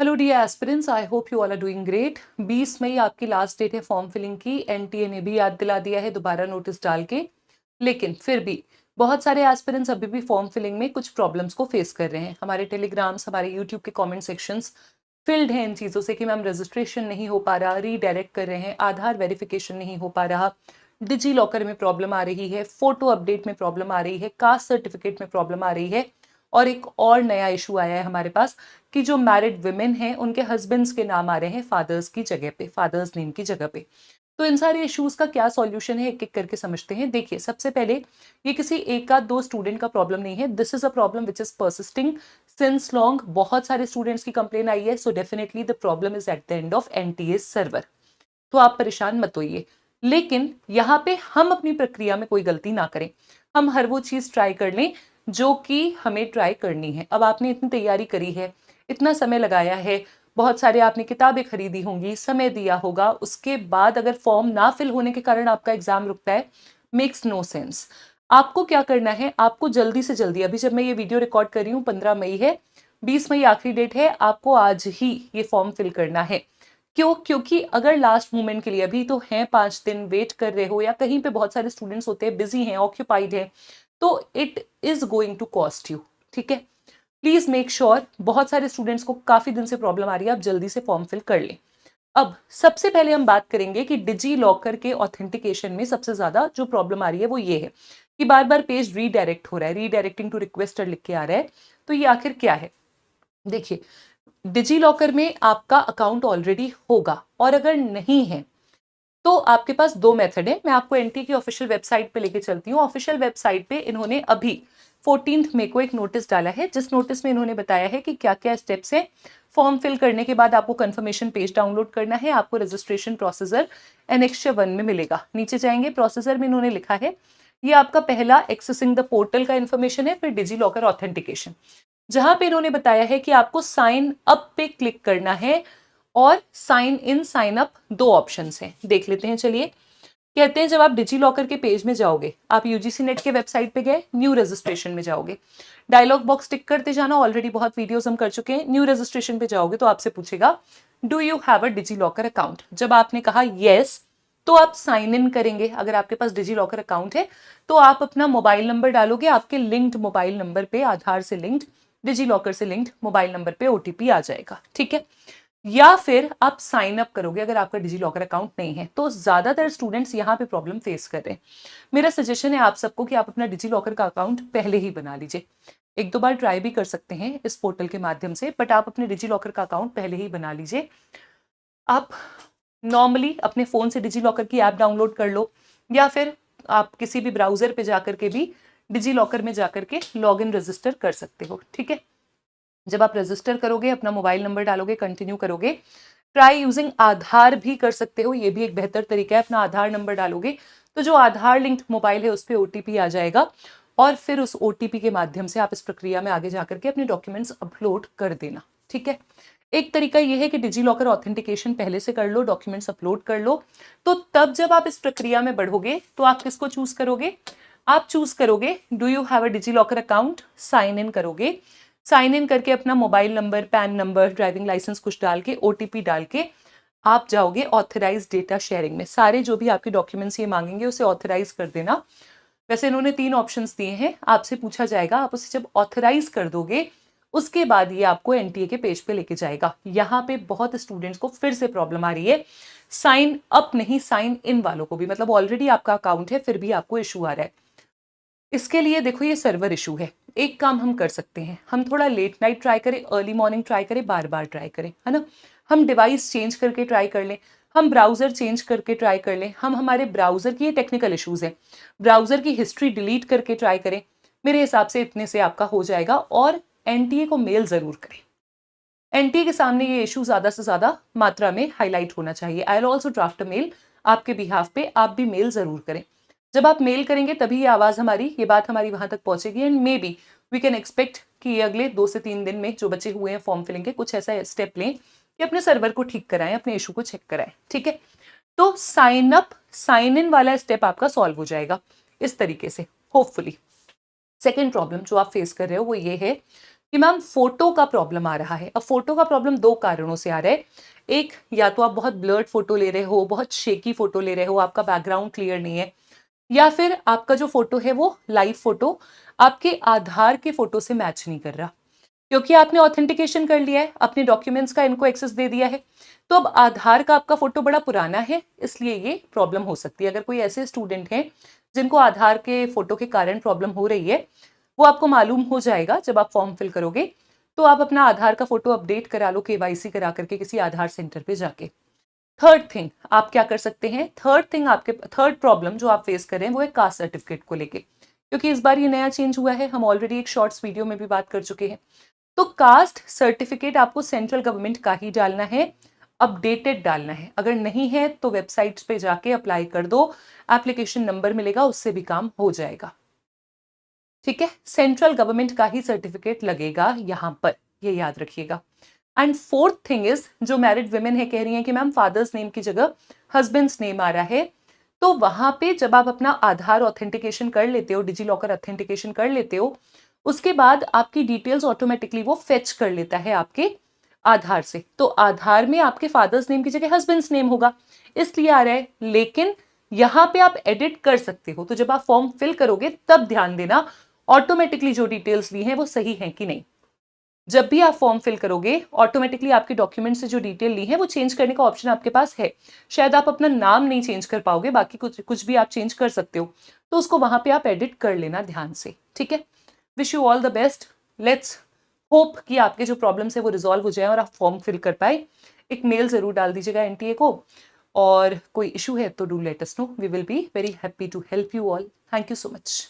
Hello dear aspirants, I hope you all are doing great. 20 मई आपकी last date है form filling की। NTA ने भी याद दिला दिया है दोबारा नोटिस डाल के, लेकिन फिर भी बहुत सारे एस्पिरेंट्स अभी भी फॉर्म फिलिंग में कुछ प्रॉब्लम्स को फेस कर रहे हैं। हमारे टेलीग्राम्स, हमारे यूट्यूब के कमेंट सेक्शंस फिल्ड हैं इन चीज़ों से कि मैम रजिस्ट्रेशन नहीं हो पा रहा, रीडायरेक्ट कर रहे हैं, आधार वेरिफिकेशन नहीं हो पा रहा, डिजी लॉकर में प्रॉब्लम आ रही है, फोटो अपडेट में प्रॉब्लम आ रही है, कास्ट सर्टिफिकेट में प्रॉब्लम आ रही है। और एक और नया इशू आया है हमारे पास कि जो मैरिड वुमेन हैं उनके हस्बैंड्स के नाम आ रहे हैं फादर्स की जगह पे, फादर्स नेम की जगह पे। तो इन सारे इश्यूज का क्या सॉल्यूशन है, एक एक करके समझते हैं। देखिए, सबसे पहले ये किसी एक आध दो स्टूडेंट का प्रॉब्लम नहीं है। This is a problem which is persisting since long. बहुत सारे स्टूडेंट्स की कंप्लेन आई है। So definitely the problem is at the end of NTA server. तो आप परेशान मत होइए, लेकिन यहाँ पे हम अपनी प्रक्रिया में कोई गलती ना करें। हम हर वो चीज ट्राई कर लें जो कि हमें ट्राई करनी है। अब आपने इतनी तैयारी करी है, इतना समय लगाया है, बहुत सारे आपने किताबें खरीदी होंगी, समय दिया होगा, उसके बाद अगर फॉर्म ना फिल होने के कारण आपका एग्जाम रुकता है, मेक्स नो सेंस। आपको क्या करना है, आपको जल्दी से जल्दी, अभी जब मैं ये वीडियो रिकॉर्ड कर रही हूँ 15 मई है, 20 मई आखिरी डेट है, आपको आज ही ये फॉर्म फिल करना है। क्यों? क्योंकि अगर लास्ट मोमेंट के लिए, अभी तो हैं 5 दिन, वेट कर रहे हो, या कहीं पे बहुत सारे स्टूडेंट्स होते हैं, बिजी हैं, ऑक्यूपाइड हैं, तो it is going to cost you. ठीक है, प्लीज मेक श्योर। बहुत सारे स्टूडेंट्स को काफी दिन से प्रॉब्लम आ रही है, आप जल्दी से फॉर्म फिल कर लें। अब सबसे पहले हम बात करेंगे कि डिजी लॉकर के ऑथेंटिकेशन में सबसे ज्यादा जो प्रॉब्लम आ रही है वो ये है कि बार बार पेज रीडायरेक्ट हो रहा है, रीडायरेक्टिंग टू रिक्वेस्टर लिख के आ रहा है। तो ये आखिर क्या है? देखिए, डिजी लॉकर में आपका अकाउंट ऑलरेडी होगा, और अगर नहीं है तो आपके पास दो मेथड है। मैं आपको एनटी की ऑफिशियल वेबसाइट पे लेके चलती हूँ। ऑफिशियल वेबसाइट पे इन्होंने अभी 14 मई को एक नोटिस डाला है, जिस नोटिस में इन्होंने बताया है कि क्या क्या स्टेप्स है। फॉर्म फिल करने के बाद आपको कंफर्मेशन पेज डाउनलोड करना है, आपको रजिस्ट्रेशन प्रोसीजर एनेक्स्चर 1 में मिलेगा। नीचे जाएंगे, प्रोसीजर में इन्होंने लिखा है ये आपका पहला एक्सेसिंग द पोर्टल का इन्फॉर्मेशन है, फिर डिजी लॉकर ऑथेंटिकेशन, जहां पे इन्होंने बताया है कि आपको साइन अप पे क्लिक करना है और साइन इन साइन अप दो ऑप्शंस हैं। देख लेते हैं, चलिए। कहते हैं जब आप डिजी लॉकर के पेज में जाओगे, आप यूजीसी नेट के वेबसाइट पे गए, न्यू रजिस्ट्रेशन में जाओगे, डायलॉग बॉक्स टिक करते जाना, ऑलरेडी बहुत वीडियोस हम कर चुके हैं। न्यू रजिस्ट्रेशन पे जाओगे तो आपसे पूछेगा do you have a DigiLocker account. जब आपने कहा येस, तो आप साइन इन करेंगे। अगर आपके पास डिजी लॉकर अकाउंट है तो आप अपना मोबाइल नंबर डालोगे, आपके लिंक्ड मोबाइल नंबर पे, आधार से लिंक्ड, डिजी लॉकर से लिंक्ड मोबाइल नंबर पे ओटीपी आ जाएगा। ठीक है, या फिर आप साइन अप करोगे अगर आपका डिजी लॉकर अकाउंट नहीं है। तो ज्यादातर स्टूडेंट्स यहाँ पे प्रॉब्लम फेस कर रहे हैं। मेरा सजेशन है आप सबको कि आप अपना डिजी लॉकर का अकाउंट पहले ही बना लीजिए। एक दो बार ट्राई भी कर सकते हैं इस पोर्टल के माध्यम से, बट आप अपने डिजी लॉकर का अकाउंट पहले ही बना लीजिए। आप नॉर्मली अपने फोन से डिजी लॉकर की ऐप डाउनलोड कर लो, या फिर आप किसी भी ब्राउजर पे जाकर के भी डिजी लॉकर में जाकर के लॉग इन रजिस्टर कर सकते हो। ठीक है, जब आप रजिस्टर करोगे, अपना मोबाइल नंबर डालोगे, कंटिन्यू करोगे, ट्राई यूजिंग आधार भी कर सकते हो, ये भी एक बेहतर तरीका है। अपना आधार नंबर डालोगे तो जो आधार लिंक्ड मोबाइल है उस पर ओटीपी आ जाएगा, और फिर उस ओटीपी के माध्यम से आप इस प्रक्रिया में आगे जाकर के अपने डॉक्यूमेंट्स अपलोड कर देना। ठीक है, एक तरीका यह है कि डिजी लॉकर ऑथेंटिकेशन पहले से कर लो, डॉक्यूमेंट्स अपलोड कर लो। तो तब जब आप इस प्रक्रिया में बढ़ोगे तो आप किसको चूज करोगे? आप चूज करोगे do you have a DigiLocker account, sign in करोगे। साइन इन करके अपना mobile number, PAN number, driving licence कुछ डाल के, ओटीपी डाल के आप जाओगे ऑथराइज डेटा शेयरिंग में। सारे जो भी आपके डॉक्यूमेंट्स ये मांगेंगे उसे ऑथराइज कर देना। वैसे इन्होंने 3 ऑप्शंस दिए हैं, आपसे पूछा जाएगा, आप उसे जब ऑथराइज कर दोगे उसके बाद ये आपको एनटीए के पेज पे लेके जाएगा। यहाँ पे बहुत स्टूडेंट्स को फिर से प्रॉब्लम आ रही है, साइन अप नहीं, साइन इन वालों को भी, मतलब ऑलरेडी आपका अकाउंट है फिर भी आपको इशू आ रहा है। इसके लिए देखो, ये सर्वर इशू है। एक काम हम कर सकते हैं, हम थोड़ा लेट नाइट ट्राई करें, अर्ली मॉर्निंग ट्राई करें, बार बार ट्राई करें, है ना। हम डिवाइस चेंज करके ट्राई कर लें, हम ब्राउजर चेंज करके ट्राई कर लें, हम हमारे ब्राउजर की, ये टेक्निकल इश्यूज है, ब्राउजर की हिस्ट्री डिलीट करके ट्राई करें। मेरे हिसाब से इतने से आपका हो जाएगा। और एनटीए को मेल जरूर करें। एनटीए के सामने ये इशू ज्यादा से ज्यादा मात्रा में हाईलाइट होना चाहिए। I will also draft a mail आपके बिहाफ पे, आप भी मेल जरूर करें। जब आप मेल करेंगे तभी ये आवाज हमारी, ये बात हमारी वहां तक पहुंचेगी, and maybe we can expect कि ये अगले 2 से 3 दिन में जो बचे हुए हैं फॉर्म फिलिंग के, कुछ ऐसा स्टेप लें कि अपने सर्वर को ठीक कराएं, अपने इशू को चेक कराएं। ठीक है, तो साइन अप साइन इन वाला स्टेप आपका सॉल्व हो जाएगा इस तरीके से, होपफुली। सेकेंड प्रॉब्लम जो आप फेस कर रहे हो वो ये है कि मैम फोटो का प्रॉब्लम आ रहा है। अब फोटो का प्रॉब्लम दो कारणों से आ रहा है। एक, या तो आप बहुत ब्लर्ड फोटो ले रहे हो, बहुत शेकी फोटो ले रहे हो, आपका बैकग्राउंड क्लियर नहीं है, या फिर आपका जो फोटो है वो लाइव फोटो आपके आधार के फोटो से मैच नहीं कर रहा, क्योंकि आपने ऑथेंटिकेशन कर लिया है, अपने डॉक्यूमेंट्स का इनको एक्सेस दे दिया है। तो अब आधार का आपका फोटो बड़ा पुराना है, इसलिए ये प्रॉब्लम हो सकती है। अगर कोई ऐसे स्टूडेंट हैं जिनको आधार के फोटो के कारण प्रॉब्लम हो रही है, वो आपको मालूम हो जाएगा जब आप फॉर्म फिल करोगे। तो आप अपना आधार का फोटो अपडेट करा लो केवाईसी करा करके किसी आधार सेंटर पे जाके। थर्ड थिंग आप क्या कर सकते हैं, आपके थर्ड प्रॉब्लम जो आप फेस कर रहे हैं वो है कास्ट सर्टिफिकेट को लेके, क्योंकि इस बार ये नया चेंज हुआ है, हम ऑलरेडी एक शॉर्ट्स वीडियो में भी बात कर चुके हैं। तो कास्ट सर्टिफिकेट आपको सेंट्रल गवर्नमेंट का ही डालना है, अपडेटेड डालना है। अगर नहीं है तो वेबसाइट्स पे जाके अप्लाई कर दो, एप्लीकेशन नंबर मिलेगा, उससे भी काम हो जाएगा। ठीक है, सेंट्रल गवर्नमेंट का ही सर्टिफिकेट लगेगा यहां पर, ये याद रखिएगा। एंड फोर्थ थिंग इज, जो मैरिड वुमेन है कह रही हैं कि मैम फादर्स नेम की जगह हस्बैंड्स नेम आ रहा है, तो वहां पे जब आप अपना आधार ऑथेंटिकेशन कर लेते हो, डिजी लॉकर ऑथेंटिकेशन कर लेते हो, उसके बाद आपकी डिटेल्स ऑटोमेटिकली वो फेच कर लेता है आपके आधार से। तो आधार में आपके फादर्स नेम की जगह हस्बैंड्स नेम होगा, इसलिए आ रहा है। लेकिन यहां पे आप एडिट कर सकते हो, तो जब आप फॉर्म फिल करोगे तब ध्यान देना ऑटोमेटिकली जो डिटेल्स ली हैं वो सही है कि नहीं। जब भी आप फॉर्म फिल करोगे ऑटोमेटिकली आपके डॉक्यूमेंट से जो डिटेल ली है वो चेंज करने का ऑप्शन आपके पास है। शायद आप अपना नाम नहीं चेंज कर पाओगे, बाकी कुछ कुछ भी आप चेंज कर सकते हो, तो उसको वहां पे आप एडिट कर लेना ध्यान से। ठीक है, wish you all the best. Let's hope कि आपके जो प्रॉब्लम्स है वो रिजॉल्व हो जाए और आप फॉर्म फिल कर पाए। एक मेल जरूर डाल दीजिएगा एनटीए को, और कोई इशू है तो do let us know, we will be very happy to help you all. Thank you so much.